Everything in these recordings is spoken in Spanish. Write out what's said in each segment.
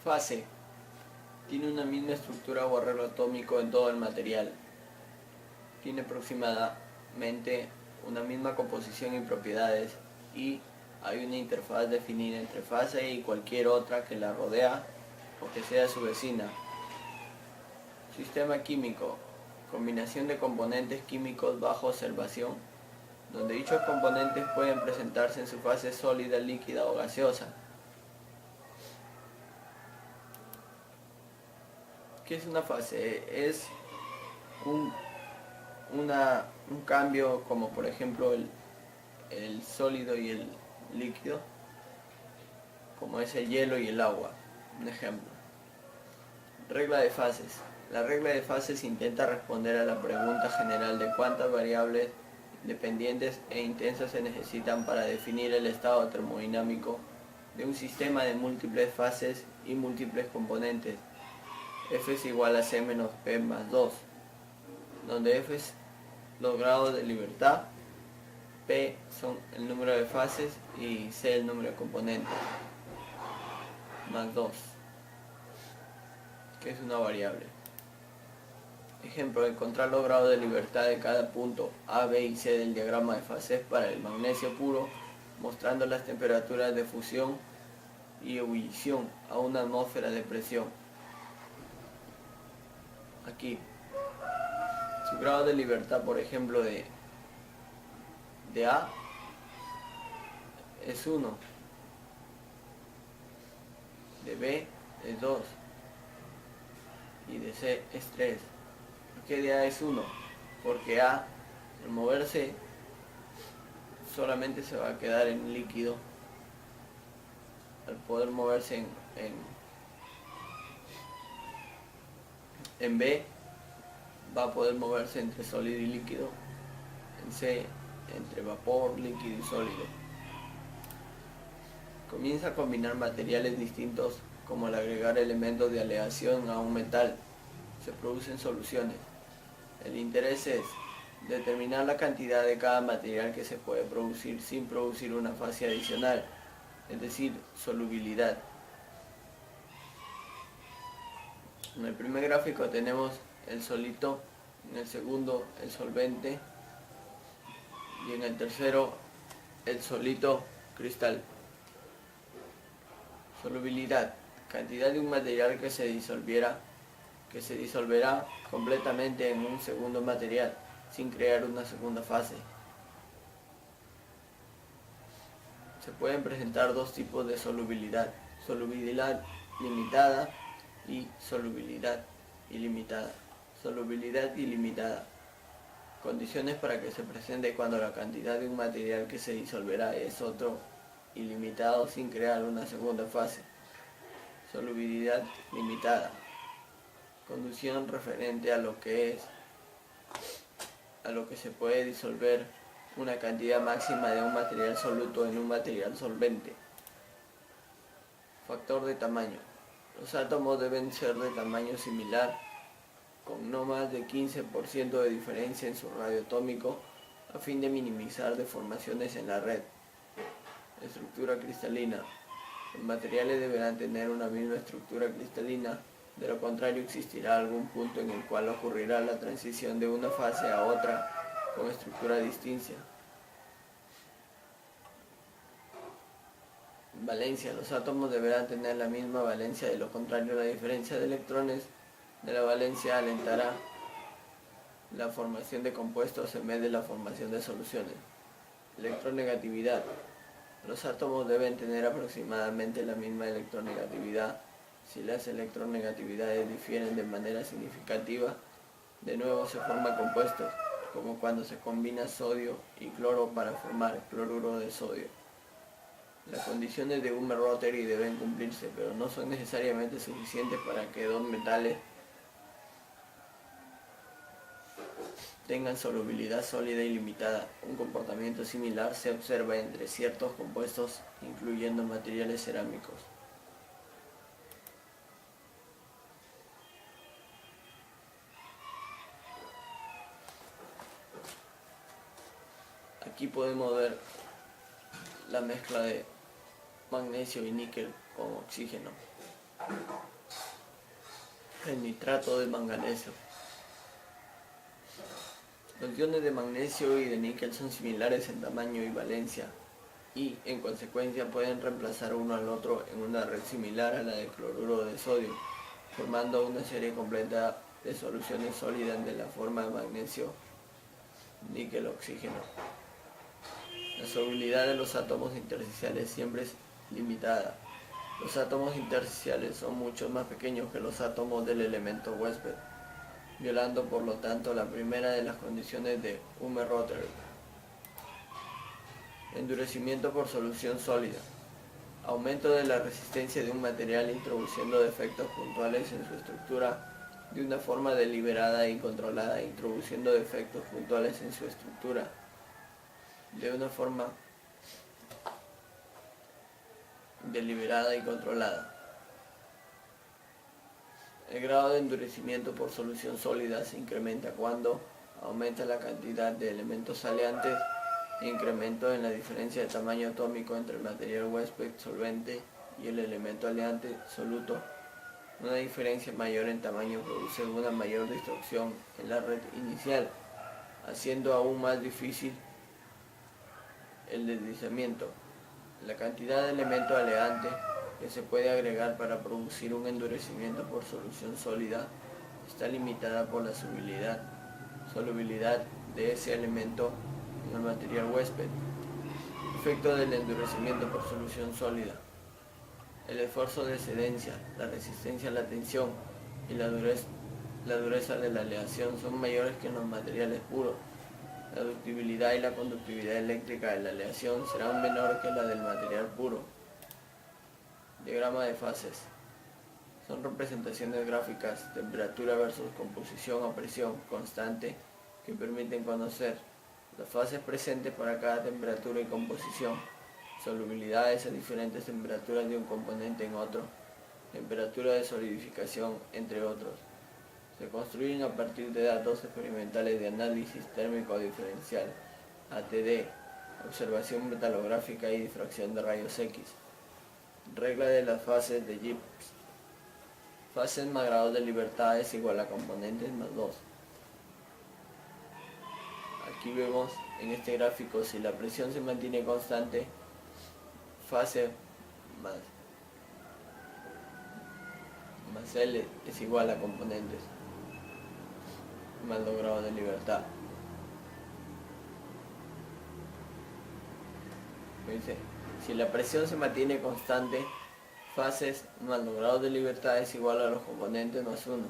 Fase. Tiene una misma estructura o arreglo atómico en todo el material. Tiene aproximadamente una misma composición y propiedades, y hay una interfaz definida entre fase y cualquier otra que la rodea o que sea su vecina. Sistema químico. Combinación de componentes químicos bajo observación, donde dichos componentes pueden presentarse en su fase sólida, líquida o gaseosa. ¿Qué es una fase? Es un cambio, como por ejemplo el sólido y el líquido, como es el hielo y el agua. Un ejemplo. Regla de fases. La regla de fases intenta responder a la pregunta general de cuántas variables independientes e intensas se necesitan para definir el estado termodinámico de un sistema de múltiples fases y múltiples componentes. F es igual a C menos P más 2, donde F es los grados de libertad, P son el número de fases y C el número de componentes, más 2, que es una variable. Ejemplo, encontrar los grados de libertad de cada punto A, B y C del diagrama de fases para el magnesio puro, mostrando las temperaturas de fusión y ebullición a una atmósfera de presión. Aquí, su grado de libertad, por ejemplo, de A es 1, de B es 2 y de C es 3. ¿Por qué de A es 1? Porque A, al moverse, solamente se va a quedar en líquido. Al poder moverse en B, va a poder moverse entre sólido y líquido. En C, entre vapor, líquido y sólido. Comienza a combinar materiales distintos, como al agregar elementos de aleación a un metal. Se producen soluciones. El interés es determinar la cantidad de cada material que se puede producir sin producir una fase adicional, es decir, solubilidad. En el primer gráfico tenemos el solito, en el segundo el solvente y en el tercero el solito cristal. Solubilidad, cantidad de un material que se disolverá completamente en un segundo material sin crear una segunda fase. Se pueden presentar dos tipos de solubilidad: solubilidad limitada y solubilidad ilimitada. Solubilidad ilimitada. Condiciones para que se presente cuando la cantidad de un material que se disolverá es otro ilimitado sin crear una segunda fase. Solubilidad limitada. Condición referente a lo que se puede disolver una cantidad máxima de un material soluto en un material solvente. Factor de tamaño. Los átomos deben ser de tamaño similar, con no más de 15% de diferencia en su radio atómico, a fin de minimizar deformaciones en la red. Estructura cristalina. Los materiales deberán tener una misma estructura cristalina, de lo contrario existirá algún punto en el cual ocurrirá la transición de una fase a otra con estructura distinta. Valencia. Los átomos deberán tener la misma valencia, de lo contrario la diferencia de electrones de la valencia alentará la formación de compuestos en vez de la formación de soluciones. Electronegatividad. Los átomos deben tener aproximadamente la misma electronegatividad. Si las electronegatividades difieren de manera significativa, de nuevo se forman compuestos, como cuando se combina sodio y cloro para formar cloruro de sodio. Las condiciones de Huber-Rotary deben cumplirse, pero no son necesariamente suficientes para que dos metales tengan solubilidad sólida y limitada. Un comportamiento similar se observa entre ciertos compuestos, incluyendo materiales cerámicos. Aquí podemos ver la mezcla de magnesio y níquel con oxígeno. El nitrato de manganeso. Los iones de magnesio y de níquel son similares en tamaño y valencia y, en consecuencia, pueden reemplazar uno al otro en una red similar a la de cloruro de sodio, formando una serie completa de soluciones sólidas de la forma de magnesio, níquel, oxígeno. La solubilidad de los átomos intersticiales siempre es limitada. Los átomos intersticiales son mucho más pequeños que los átomos del elemento huésped, violando por lo tanto la primera de las condiciones de Hume-Rothery. Endurecimiento por solución sólida. Aumento de la resistencia de un material introduciendo defectos puntuales en su estructura de una forma deliberada y controlada, introduciendo defectos puntuales en su estructura de una forma deliberada y controlada. El grado de endurecimiento por solución sólida se incrementa cuando aumenta la cantidad de elementos aleantes e incremento en la diferencia de tamaño atómico entre el material huésped solvente y el elemento aleante soluto. Una diferencia mayor en tamaño produce una mayor destrucción en la red inicial, haciendo aún más difícil el deslizamiento. La cantidad de elemento aleante que se puede agregar para producir un endurecimiento por solución sólida está limitada por la solubilidad de ese elemento en el material huésped. Efecto del endurecimiento por solución sólida. El esfuerzo de excedencia, la resistencia a la tensión y la dureza de la aleación son mayores que en los materiales puros. La ductibilidad y la conductividad eléctrica de la aleación serán menores que la del material puro. Diagrama de fases. Son representaciones gráficas, temperatura versus composición a presión constante, que permiten conocer las fases presentes para cada temperatura y composición, solubilidades a diferentes temperaturas de un componente en otro, temperatura de solidificación, entre otros. Se construyen a partir de datos experimentales de análisis térmico diferencial, ATD, observación metalográfica y difracción de rayos X. Regla de las fases de Gibbs. Fases más grados de libertad es igual a componentes más 2. Aquí vemos en este gráfico, si la presión se mantiene constante, fase más L es igual a componentes más 2 grados de libertad. Dice, si la presión se mantiene constante, fases más los grados de libertad es igual a los componentes más 1.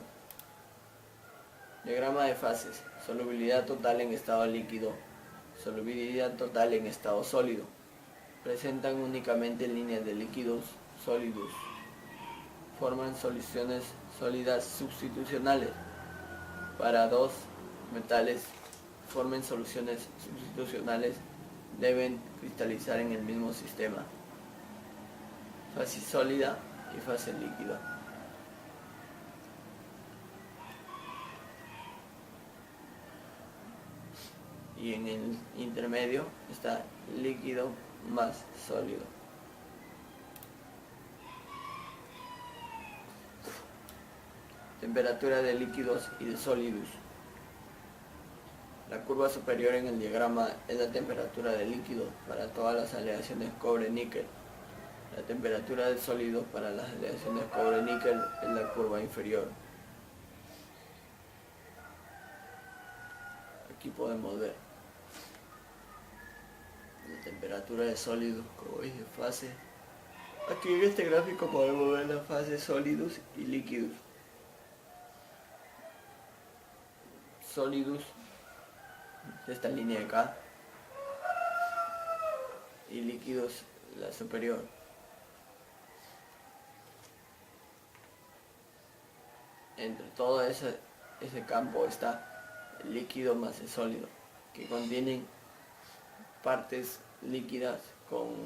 Diagrama de fases. Solubilidad total en estado líquido. Solubilidad total en estado sólido. Presentan únicamente líneas de líquidos sólidos. Forman soluciones sólidas sustitucionales. Para dos metales formen soluciones sustitucionales, deben cristalizar en el mismo sistema. Fase sólida y fase líquida. Y en el intermedio está líquido más sólido. Temperatura de líquidos y de sólidos. La curva superior en el diagrama es la temperatura de líquidos para todas las aleaciones cobre-níquel. La temperatura de sólidos para las aleaciones cobre-níquel es la curva inferior. Aquí podemos ver la temperatura de sólidos, como dice, fase. Aquí en este gráfico podemos ver las fases sólidos y líquidos. Sólidos, esta línea de acá, y líquidos, la superior. Entre todo ese campo está el líquido más el sólido, que contienen partes líquidas con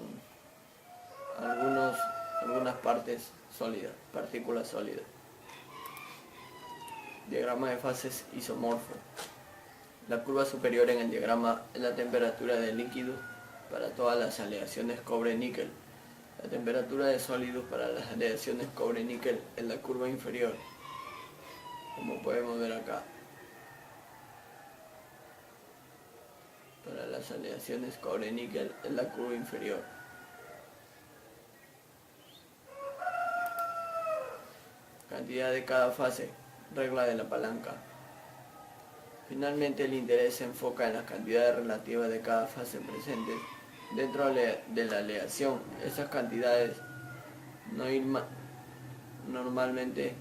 algunas partes sólidas, partículas sólidas. Diagrama de fases isomorfo. La curva superior en el diagrama es la temperatura del líquido para todas las aleaciones cobre-níquel. La temperatura de sólidos para las aleaciones cobre-níquel es la curva inferior, como podemos ver acá. Para las aleaciones cobre-níquel es la curva inferior. Cantidad de cada fase, regla de la palanca. Finalmente, el interés se enfoca en las cantidades relativas de cada fase presentes dentro de la aleación. Esas cantidades normalmente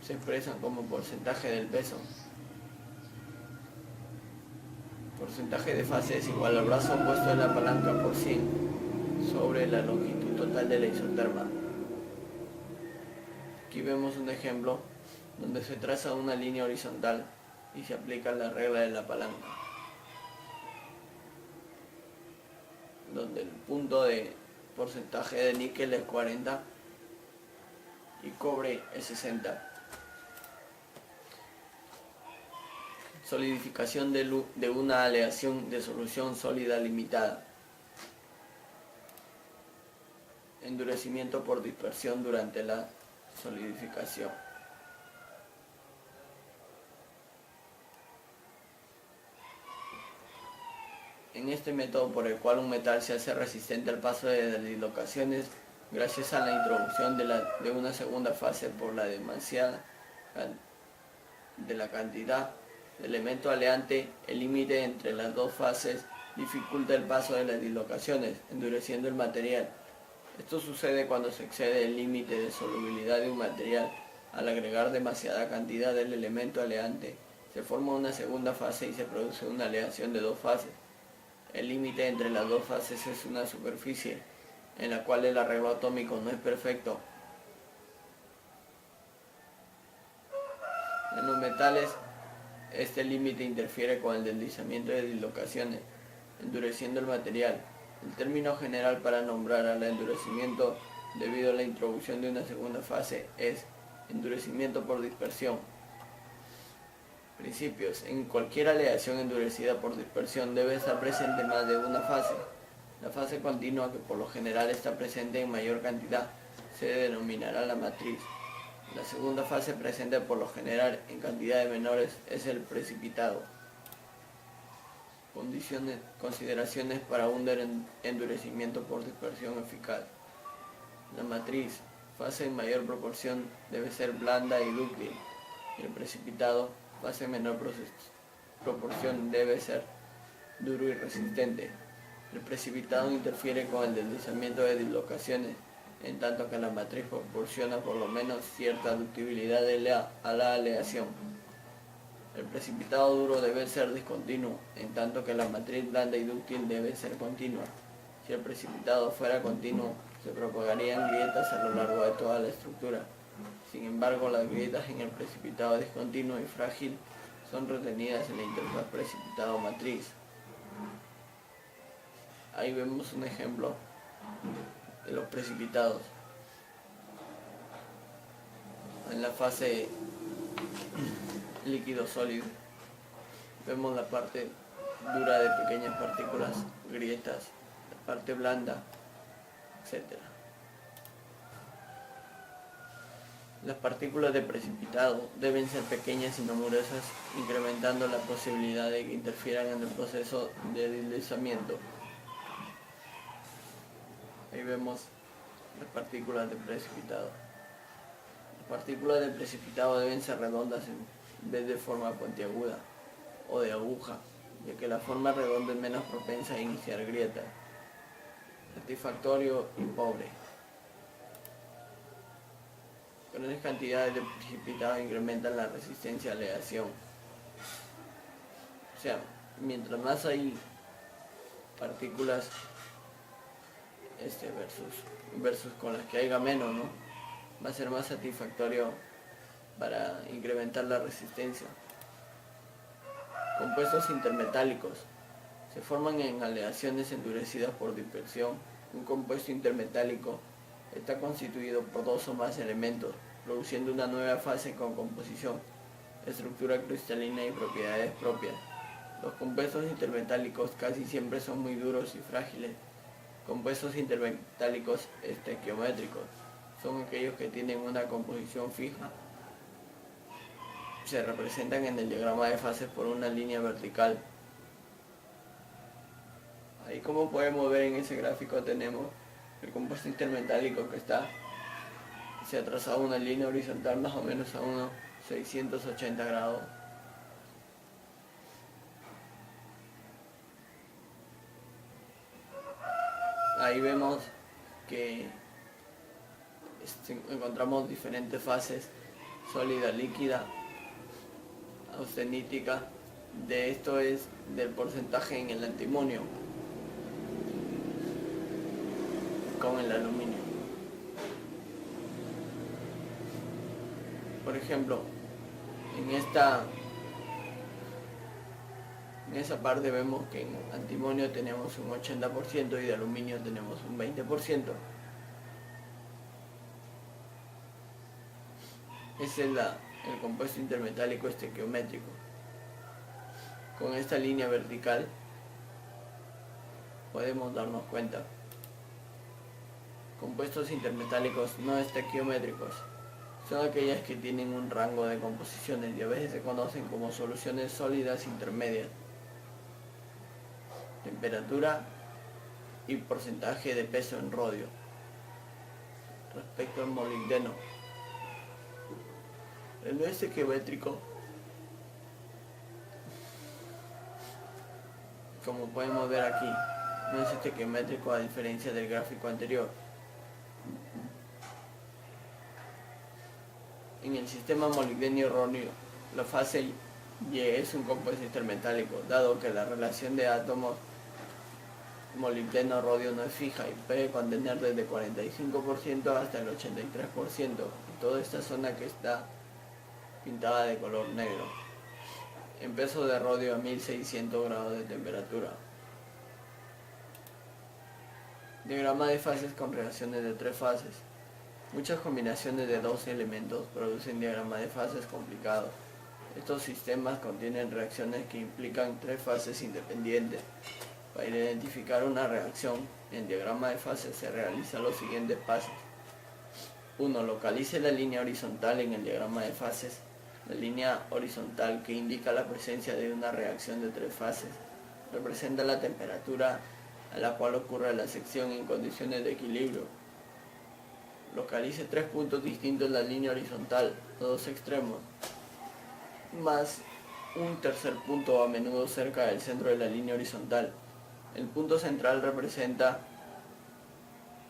se expresan como porcentaje del peso. Porcentaje de fase es igual al brazo opuesto de la palanca por 100 sobre la longitud total de la isoterma. Aquí vemos un ejemplo donde se traza una línea horizontal y se aplica la regla de la palanca, donde el punto de porcentaje de níquel es 40 y cobre es 60. Solidificación de una aleación de solución sólida limitada. Endurecimiento por dispersión durante la solidificación. En este método por el cual un metal se hace resistente al paso de dislocaciones gracias a la introducción de una segunda fase por la demasiada de la cantidad de elemento aleante, el límite entre las dos fases dificulta el paso de las dislocaciones, endureciendo el material. Esto sucede cuando se excede el límite de solubilidad de un material. Al agregar demasiada cantidad del elemento aleante, se forma una segunda fase y se produce una aleación de dos fases. El límite entre las dos fases es una superficie en la cual el arreglo atómico no es perfecto. En los metales, este límite interfiere con el deslizamiento de dislocaciones, endureciendo el material. El término general para nombrar al endurecimiento debido a la introducción de una segunda fase es endurecimiento por dispersión. Principios. En cualquier aleación endurecida por dispersión debe estar presente más de una fase. La fase continua, que por lo general está presente en mayor cantidad, se denominará la matriz. La segunda fase presente por lo general en cantidades menores es el precipitado. Consideraciones para un endurecimiento por dispersión eficaz. La matriz, fase en mayor proporción, debe ser blanda y dúctil. El precipitado, fase en menor proporción, debe ser duro y resistente. El precipitado interfiere con el deslizamiento de dislocaciones, en tanto que la matriz proporciona por lo menos cierta ductibilidad a la aleación. El precipitado duro debe ser discontinuo, en tanto que la matriz blanda y dúctil debe ser continua. Si el precipitado fuera continuo, se propagarían grietas a lo largo de toda la estructura. Sin embargo, las grietas en el precipitado discontinuo y frágil son retenidas en la interfaz precipitado-matriz. Ahí vemos un ejemplo de los precipitados. En la fase líquido-sólido vemos la parte dura de pequeñas partículas, grietas, la parte blanda, etc. Las partículas de precipitado deben ser pequeñas y no gruesas, incrementando la posibilidad de que interfieran en el proceso de deslizamiento. Ahí vemos las partículas de precipitado. Las partículas de precipitado deben ser redondas en vez de forma puntiaguda o de aguja, ya que la forma redonda es menos propensa a iniciar grietas. Satisfactorio y pobre. Grandes cantidades de precipitado incrementan la resistencia a la aleación. O sea, mientras más hay partículas versus con las que haya menos, ¿no? Va a ser más satisfactorio para incrementar la resistencia. Compuestos intermetálicos se forman en aleaciones endurecidas por dispersión. Un compuesto intermetálico está constituido por dos o más elementos, produciendo una nueva fase con composición, estructura cristalina y propiedades propias. Los compuestos intermetálicos casi siempre son muy duros y frágiles, Compuestos intermetálicos estequiométricos son aquellos que tienen una composición fija. Se representan en el diagrama de fases por una línea vertical. Ahí, como podemos ver en ese gráfico, tenemos el compuesto intermetálico que se ha trazado una línea horizontal más o menos a unos 680 grados. Ahí vemos que encontramos diferentes fases: sólida, líquida, austenítica. De esto es del porcentaje en el antimonio con el aluminio. Por ejemplo, en esa parte vemos que en antimonio tenemos un 80% y de aluminio tenemos un 20%. Ese es el compuesto intermetálico estequiométrico. Con esta línea vertical podemos darnos cuenta. Compuestos intermetálicos no estequiométricos son aquellas que tienen un rango de composiciones y a veces se conocen como soluciones sólidas intermedias. Temperatura y porcentaje de peso en rodio. Respecto al molibdeno, el no estequiométrico, como podemos ver aquí, no es estequiométrico a diferencia del gráfico anterior. En el sistema molibdenio-rodio, la fase Y es un compuesto intermetálico, dado que la relación de átomos molibdeno-rodio no es fija y puede contener desde 45% hasta el 83% en toda esta zona que está pintada de color negro, en peso de rodio a 1600 grados de temperatura. Diagrama de fases con reacciones de 3 fases. Muchas combinaciones de 12 elementos producen diagramas de fases complicados. Estos sistemas contienen reacciones que implican 3 fases independientes. Para identificar una reacción en diagrama de fases se realizan los siguientes pasos. 1. Localice la línea horizontal en el diagrama de fases. La línea horizontal, que indica la presencia de una reacción de 3 fases, representa la temperatura a la cual ocurre la sección en condiciones de equilibrio. Localice 3 puntos distintos en la línea horizontal, los 2 extremos, más un tercer punto a menudo cerca del centro de la línea horizontal. El punto central representa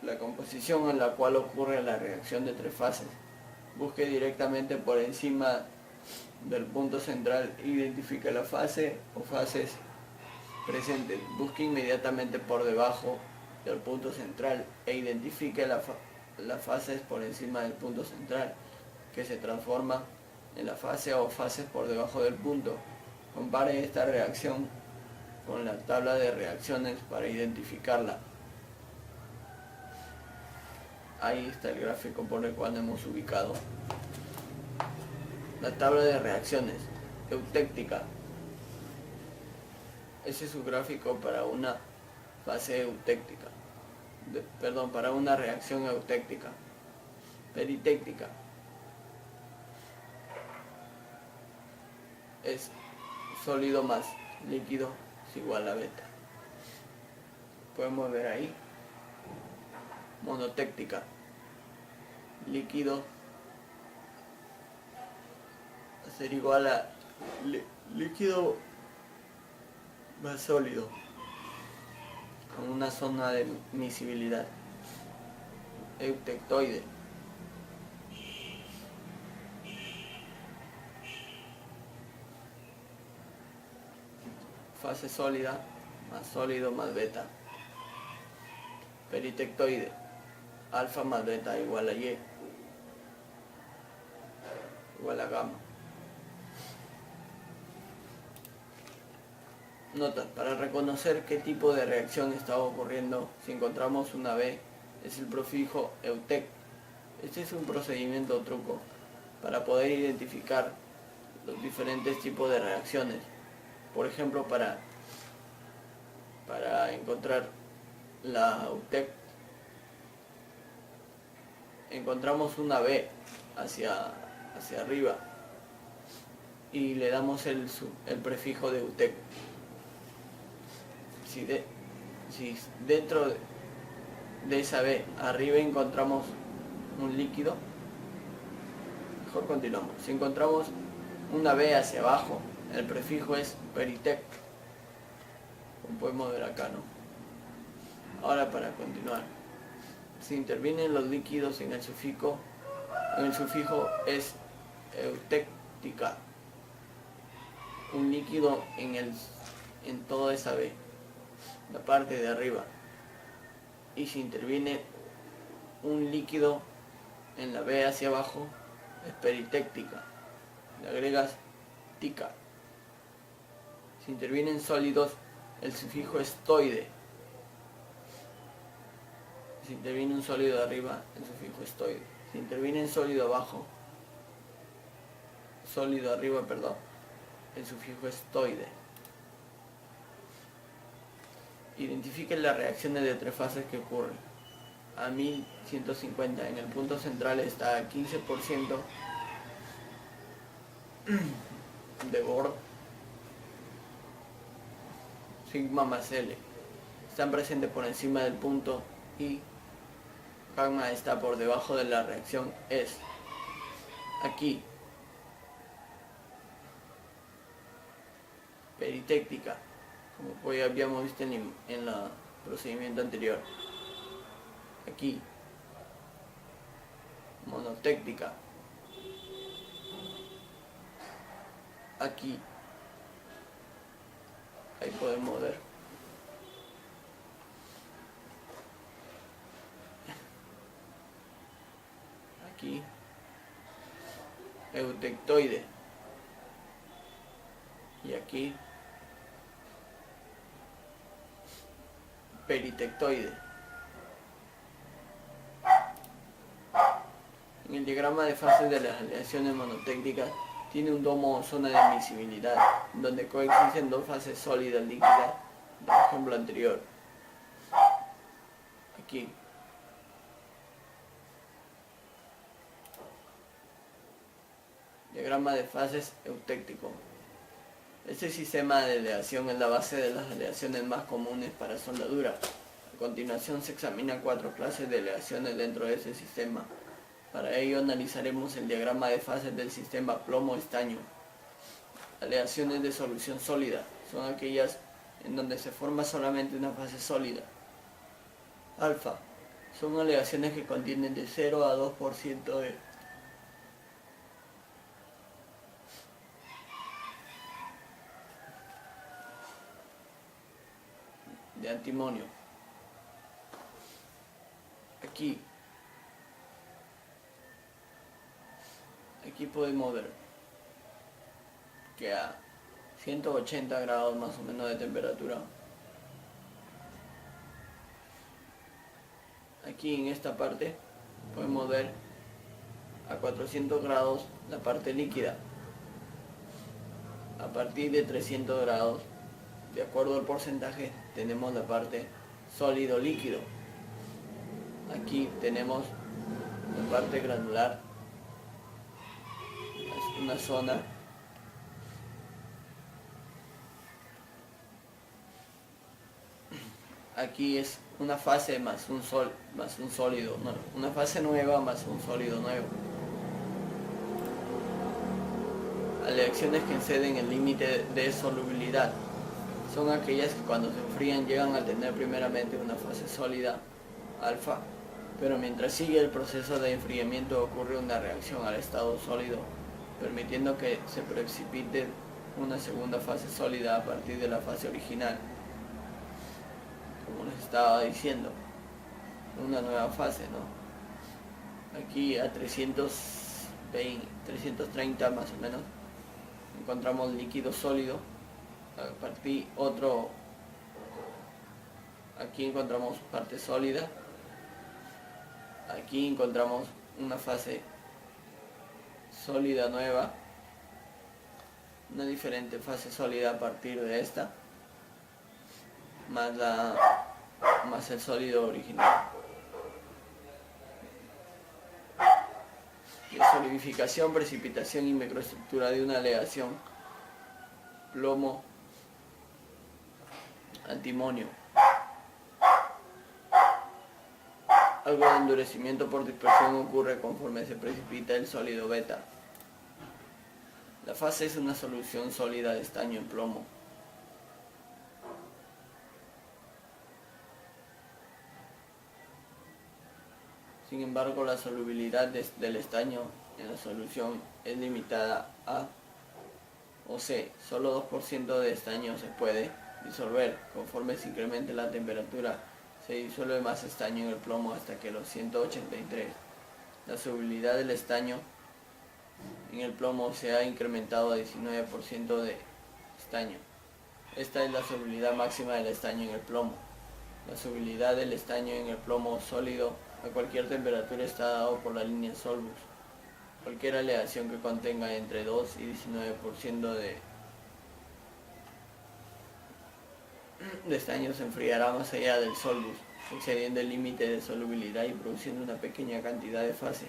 la composición en la cual ocurre la reacción de 3 fases. Busque directamente por encima del punto central e identifique la fase o fases presentes. Busque inmediatamente por debajo del punto central e identifique las fases por encima del punto central, que se transforma en la fase o fases por debajo del punto. Compare esta reacción con la tabla de reacciones para identificarla. Ahí está el gráfico por el cual hemos ubicado la tabla de reacciones eutéctica. Ese es su gráfico para una fase eutéctica, para una reacción eutéctica. Peritéctica es sólido más líquido es igual a beta. Podemos ver ahí. Monotéctica, líquido va a ser igual a líquido más sólido, con una zona de miscibilidad. Eutectoide, fase sólida más sólido más beta. Peritectoide, alfa más beta igual a Y, igual a gamma. Nota: para reconocer qué tipo de reacción está ocurriendo, si encontramos una B, es el prefijo eutec. Este es un procedimiento o truco para poder identificar los diferentes tipos de reacciones. Por ejemplo, para encontrar la UTEC, encontramos una B hacia arriba y le damos el prefijo de UTEC. Si dentro de esa B arriba encontramos un líquido, mejor continuamos. Si encontramos una B hacia abajo, el prefijo es Peritec, como podemos ver acá, ¿no? Ahora, para continuar, si intervienen los líquidos en el sufijo es eutectica, un líquido en toda esa B, la parte de arriba. Y si interviene un líquido en la B hacia abajo, es peritectica, le agregas tica. Si intervienen sólidos, el sufijo es toide. Si interviene un sólido de arriba, el sufijo es toide. Si interviene un sólido abajo, el sufijo es toide. Identifiquen las reacciones de tres fases que ocurren. A 1150, en el punto central está 15% de Bohr, sigma más L. Están presentes por encima del punto y gamma está por debajo de la reacción S. Aquí, peritectica, como pues habíamos visto en el procedimiento anterior. Aquí, monotectica. Aquí, ahí podemos ver. Aquí, eutectoide. Y aquí, peritectoide. En el diagrama de fases de las aleaciones monotécnicas tiene un domo o zona de admisibilidad, donde coexisten dos fases sólidas líquidas, del ejemplo anterior. Aquí. Diagrama de fases eutéctico. Este sistema de aleación es la base de las aleaciones más comunes para soldadura. A continuación se examinan 4 clases de aleaciones dentro de ese sistema. Para ello analizaremos el diagrama de fases del sistema plomo-estaño. Aleaciones de solución sólida son aquellas en donde se forma solamente una fase sólida. Alfa son aleaciones que contienen de 0 a 2% de antimonio. Aquí podemos ver que a 180 grados más o menos de temperatura, aquí en esta parte podemos ver a 400 grados la parte líquida. A partir de 300 grados, de acuerdo al porcentaje, tenemos la parte sólido líquido. Aquí tenemos la parte granular, es una zona aquí es una fase más un sólido, no, una fase nueva más un sólido nuevo. Aleaciones que exceden el límite de solubilidad son aquellas que cuando se enfrían llegan a tener primeramente una fase sólida, alfa, pero mientras sigue el proceso de enfriamiento ocurre una reacción al estado sólido, permitiendo que se precipite una segunda fase sólida a partir de la fase original. Como les estaba diciendo, una nueva fase, ¿no? Aquí a 330 más o menos encontramos líquido sólido. A partir aquí encontramos parte sólida. Aquí encontramos una fase sólida nueva, una diferente fase sólida a partir de esta, más más el sólido original. La solidificación, precipitación y microestructura de una aleación: plomo, antimonio. Algo de endurecimiento por dispersión ocurre conforme se precipita el sólido beta. La fase es una solución sólida de estaño en plomo. Sin embargo, la solubilidad del estaño en la solución es limitada a o C. Solo 2% de estaño se puede disolver. Conforme se incremente la temperatura, se disuelve más estaño en el plomo hasta que los 183. La solubilidad del estaño en el plomo se ha incrementado a 19% de estaño. Esta es la solubilidad máxima del estaño en el plomo. La solubilidad del estaño en el plomo sólido a cualquier temperatura está dado por la línea Solbus. Cualquier aleación que contenga entre 2 y 19% de estaño se enfriará más allá del Solbus, excediendo el límite de solubilidad y produciendo una pequeña cantidad de fase.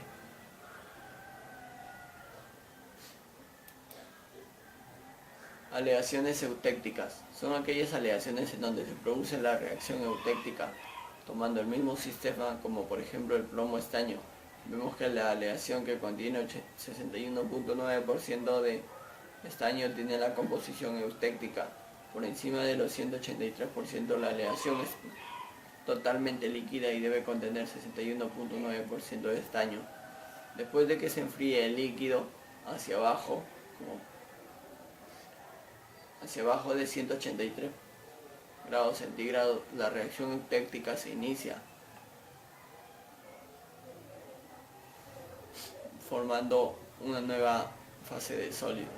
Aleaciones eutécticas. Son aquellas aleaciones en donde se produce la reacción eutéctica, tomando el mismo sistema, como por ejemplo el plomo estaño. Vemos que la aleación que contiene 61.9% de estaño tiene la composición eutéctica. Por encima de los 183% la aleación es totalmente líquida y debe contener 61.9% de estaño. Después de que se enfríe el líquido hacia abajo de 183 grados centígrados, la reacción eutéctica se inicia, formando una nueva fase de sólido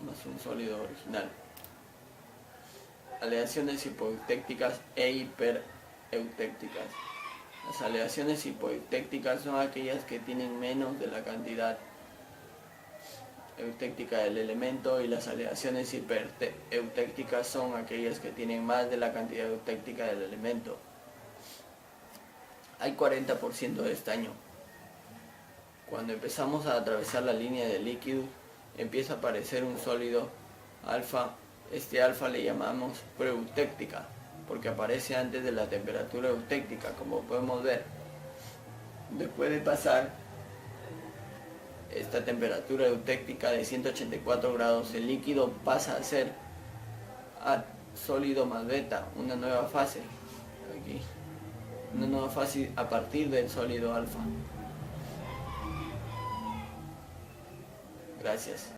más un sólido original. Aleaciones hipoeutécticas e hipereutécticas. Las aleaciones hipoeutécticas son aquellas que tienen menos de la cantidad eutéctica del elemento, y las aleaciones hipereutécticas son aquellas que tienen más de la cantidad eutéctica del elemento. Hay 40% de estaño. Cuando empezamos a atravesar la línea del líquido, empieza a aparecer un sólido alfa. Este alfa le llamamos preeutéctica, porque aparece antes de la temperatura eutéctica, como podemos ver. Después de pasar esta temperatura eutéctica de 184 grados, el líquido pasa a ser sólido más beta, una nueva fase. Aquí, una nueva fase a partir del sólido alfa. Gracias.